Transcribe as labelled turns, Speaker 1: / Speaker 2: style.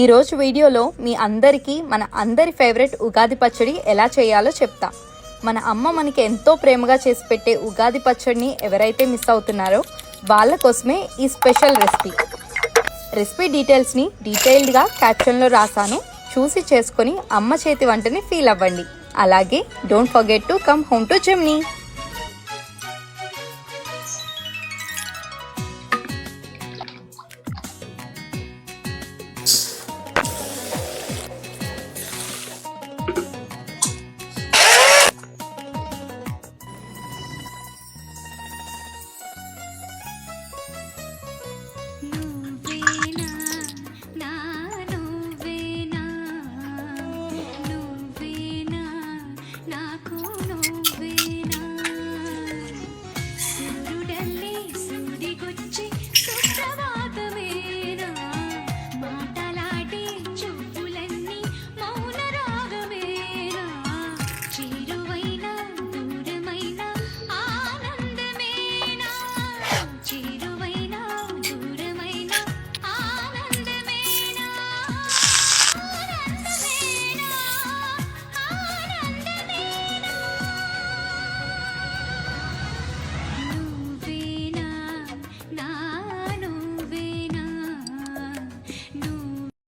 Speaker 1: ఈరోజు వీడియోలో మీ అందరికీ మన అందరి ఫేవరెట్ ఉగాది పచ్చడి ఎలా చేయాలో చెప్తా. మన అమ్మ మనకి ఎంతో ప్రేమగా చేసి పెట్టే ఉగాది పచ్చడిని ఎవరైతే మిస్ అవుతున్నారో వాళ్ళ కోసమే ఈ స్పెషల్ రెసిపీ డీటెయిల్స్ని డీటెయిల్డ్గా క్యాప్షన్లో రాసాను. చూసి చేసుకొని అమ్మ చేతి వంటని ఫీల్ అవ్వండి. అలాగే don't forget to come home to Gemini.